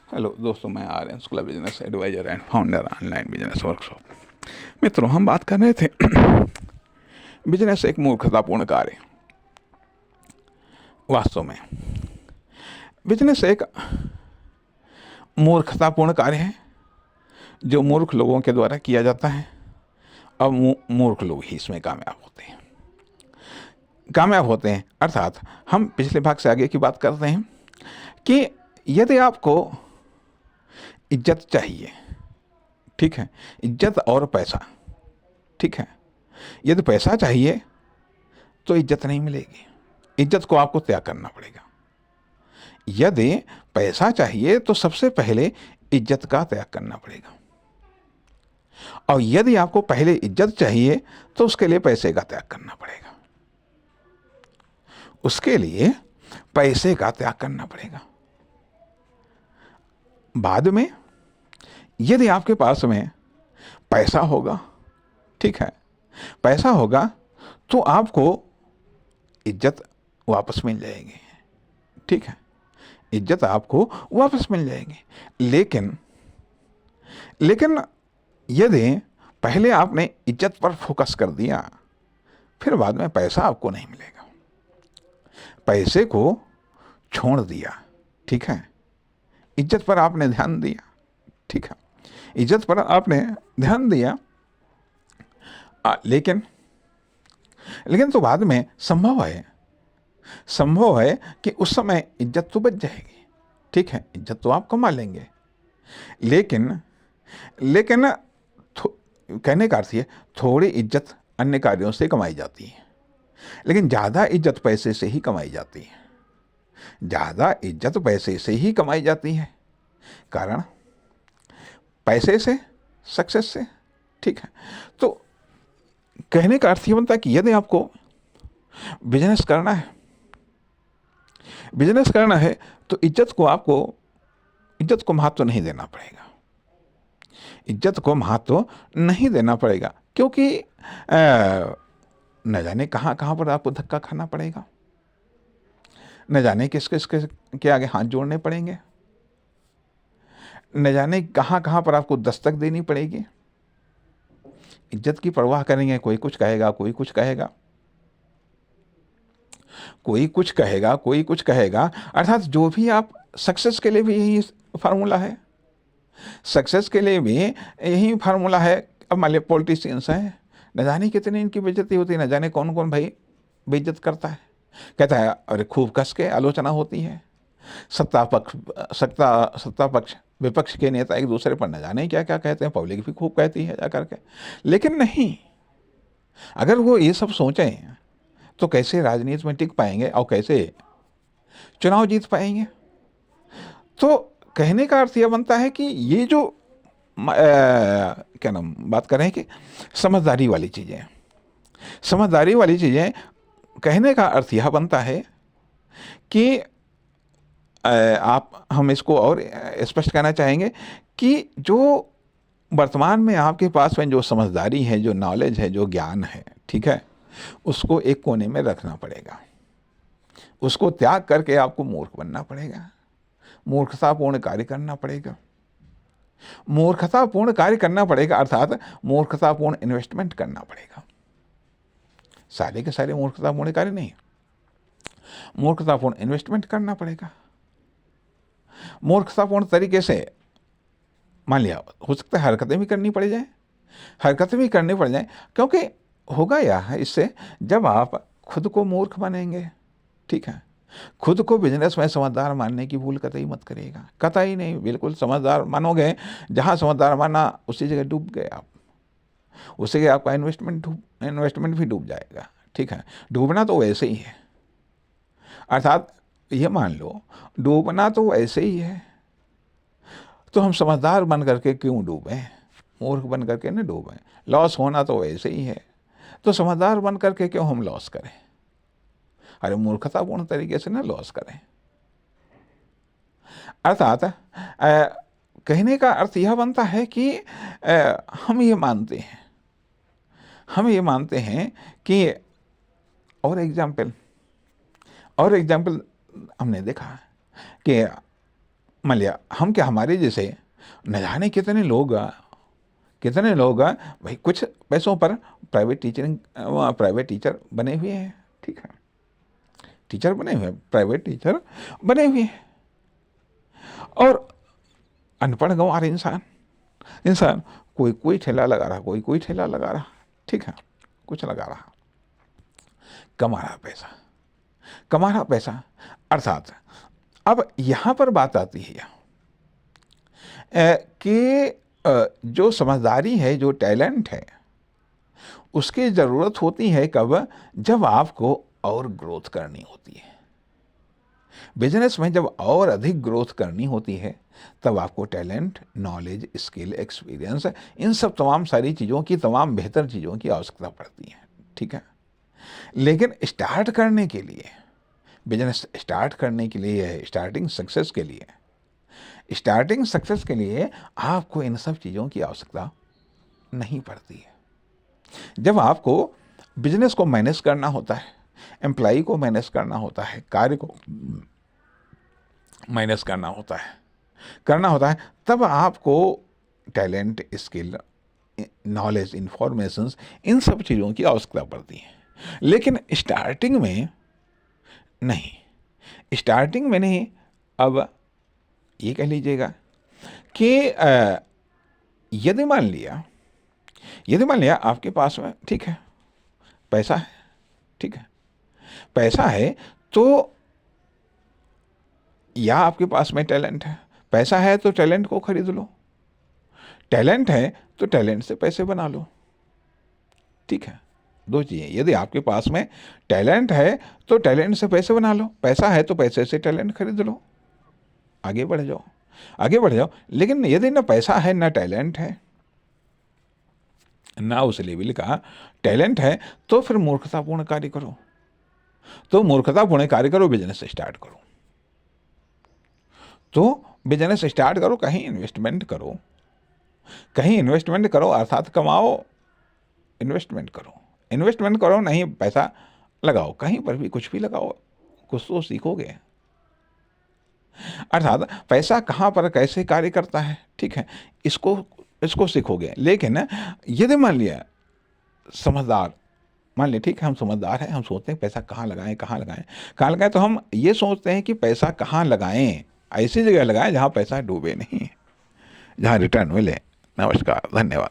Hello दोस्तों, मैं Aryan Shukla, business advisor and founder online business workshop. मित्रों, हम बात कर रहे थे बिजनेस एक मूर्खतापूर्ण कार्य। वास्तव में बिजनेस एक मूर्खतापूर्ण कार्य है जो मूर्ख लोगों के द्वारा किया जाता है। और मूर्ख लोग ही इसमें कामयाब होते हैं। अर्थात हम पिछले भाग से आगे की बात करते हैं कि यदि आपको इज्जत चाहिए, ठीक है, इज्जत और पैसा, ठीक है, यदि पैसा चाहिए तो इज्जत नहीं मिलेगी, इज्जत को आपको त्याग करना पड़ेगा। यदि पैसा चाहिए तो सबसे पहले इज्जत का त्याग करना पड़ेगा, और यदि आपको पहले इज्जत चाहिए तो उसके लिए पैसे का त्याग करना पड़ेगा, उसके लिए पैसे का त्याग करना पड़ेगा। बाद में यदि आपके पास में पैसा होगा, ठीक है, पैसा होगा तो आपको इज्जत वापस मिल जाएगी, ठीक है, इज्जत आपको वापस मिल जाएगी। लेकिन यदि पहले आपने इज्जत पर फोकस कर दिया, फिर बाद में पैसा आपको नहीं मिलेगा। पैसे को छोड़ दिया, ठीक है, इज्जत पर आपने ध्यान दिया, ठीक है, इज्जत पर आपने ध्यान दिया, लेकिन तो बाद में संभव है कि उस समय इज्जत तो बच जाएगी, ठीक है, इज्जत तो आप कमा लेंगे। लेकिन कहने का अर्थ है थोड़ी इज्जत अन्य कार्यों से कमाई जाती है, लेकिन ज़्यादा इज्जत पैसे से ही कमाई जाती है। ज़्यादा इज्जत पैसे से ही कमाई जाती है। कारण पैसे से, सक्सेस से, ठीक है। तो कहने का अर्थ ये बनता है कि यदि आपको बिजनेस करना है तो इज्जत को महत्व नहीं देना पड़ेगा। इज्जत को महत्व नहीं देना पड़ेगा, क्योंकि न जाने कहाँ कहाँ पर आपको धक्का खाना पड़ेगा, न जाने किसके आगे हाथ जोड़ने पड़ेंगे, न जाने कहाँ कहाँ पर आपको दस्तक देनी पड़ेगी। इज्जत की परवाह करेंगे, कोई कुछ कहेगा, कोई कुछ कहेगा, कोई कुछ कहेगा। अर्थात जो भी आप सक्सेस के लिए भी यही फार्मूला है, सक्सेस के लिए भी यही फार्मूला है। अब मान लिया पॉलिटिशियंस हैं, न जाने कितनी इनकी बेइज्जती होती है, न जाने कौन कौन भाई बेइज्जत करता है, कहता है अरे खूब कस के आलोचना होती है। सत्ता पक्ष विपक्ष के नेता एक दूसरे पर न जाने क्या क्या कहते हैं, पब्लिक भी खूब कहती है जा करके। लेकिन नहीं, अगर वो ये सब सोचें तो कैसे राजनीति में टिक पाएंगे और कैसे चुनाव जीत पाएंगे। तो कहने का अर्थ यह बनता है कि ये जो क्या नाम बात करें कि समझदारी वाली चीज़ें, कहने का अर्थ यह बनता है कि हम इसको और स्पष्ट कहना चाहेंगे कि जो वर्तमान में आपके पास में जो समझदारी है, जो नॉलेज है, जो ज्ञान है, ठीक है, उसको एक कोने में रखना पड़ेगा, उसको त्याग करके आपको मूर्ख बनना पड़ेगा, मूर्खतापूर्ण कार्य करना पड़ेगा। अर्थात मूर्खतापूर्ण इन्वेस्टमेंट करना पड़ेगा। सारे के सारे मूर्खतापूर्ण कार्य नहीं, मूर्खतापूर्ण इन्वेस्टमेंट करना पड़ेगा। मूर्खतापूर्ण तरीके से मान लिया हो सकता है हरकतें भी करनी पड़ जाए, क्योंकि होगा यह है इससे, जब आप खुद को मूर्ख बनेंगे, ठीक है, खुद को बिजनेस में समझदार मानने की भूल कतई मत करिएगा, कतई नहीं, बिल्कुल समझदार मानोगे, जहाँ समझदार माना उसी जगह डूब गए आप, उसी जगह आपका इन्वेस्टमेंट भी डूब जाएगा, ठीक है। डूबना तो वैसे ही है, अर्थात ये मान लो डूबना तो वैसे ही है, तो हम समझदार बन करके क्यों डूबें, मूर्ख बन करके न डूबें। लॉस होना तो वैसे ही है, तो समझदार बन करके क्यों हम लॉस करें, अरे मूर्खतापूर्ण तरीके से न लॉस करें। अर्थात कहने का अर्थ यह बनता है कि हम ये मानते हैं कि और एग्जाम्पल हमने देखा कि मान लिया हम क्या, हमारे जैसे न जाने कितने लोग भाई कुछ पैसों पर प्राइवेट टीचर बने हुए हैं, ठीक है, टीचर बने हुए हैं, प्राइवेट टीचर बने हुए हैं। और अनपढ़ गंवार इंसान इंसान कोई ठेला लगा रहा, कोई ठेला लगा रहा, ठीक है, कुछ लगा रहा, कमा रहा पैसा। अर्थात अब यहां पर बात आती है कि जो समझदारी है, जो टैलेंट है, उसकी ज़रूरत होती है कब, जब आपको और ग्रोथ करनी होती है। बिजनेस में जब और अधिक ग्रोथ करनी होती है, तब आपको टैलेंट, नॉलेज, स्किल, एक्सपीरियंस, इन सब तमाम सारी चीज़ों की, तमाम बेहतर चीज़ों की आवश्यकता पड़ती है, ठीक है। लेकिन स्टार्ट करने के लिए, बिजनेस स्टार्ट करने के लिए, स्टार्टिंग सक्सेस के लिए आपको इन सब चीज़ों की आवश्यकता नहीं पड़ती है। जब आपको बिजनेस को मैनेज करना होता है, एम्प्लॉय को मैनेज करना होता है, कार्य को मैनेज करना होता है, तब आपको टैलेंट, स्किल, नॉलेज, इंफॉर्मेशंस, इन सब चीज़ों की आवश्यकता पड़ती है। लेकिन स्टार्टिंग में नहीं। अब ये कह लीजिएगा कि यदि मान लिया आपके पास में, ठीक है, पैसा है, ठीक है, पैसा है तो, या आपके पास में टैलेंट है, पैसा है तो टैलेंट को खरीद लो, टैलेंट है तो टैलेंट से पैसे बना लो, ठीक है। दो चीज़ें, यदि आपके पास में टैलेंट है तो टैलेंट से पैसे बना लो, पैसा है तो पैसे से टैलेंट खरीद लो, आगे बढ़ जाओ। लेकिन यदि ना पैसा है, ना टैलेंट है, ना उस लेवल का टैलेंट है, तो फिर मूर्खतापूर्ण कार्य करो, बिजनेस स्टार्ट करो, कहीं इन्वेस्टमेंट करो, अर्थात कमाओ, इन्वेस्टमेंट करो, नहीं पैसा लगाओ, कहीं पर भी कुछ भी लगाओ, कुछ तो सीखोगे। अर्थात पैसा कहाँ पर कैसे कार्य करता है, ठीक है, इसको सीखोगे। लेकिन यदि मान लिया, ठीक है, हम समझदार हैं, हम सोचते हैं पैसा कहाँ लगाएं, तो हम ये सोचते हैं कि पैसा कहाँ लगाएं, ऐसी जगह लगाएं जहाँ पैसा डूबे नहीं, जहाँ रिटर्न मिले। नमस्कार, धन्यवाद।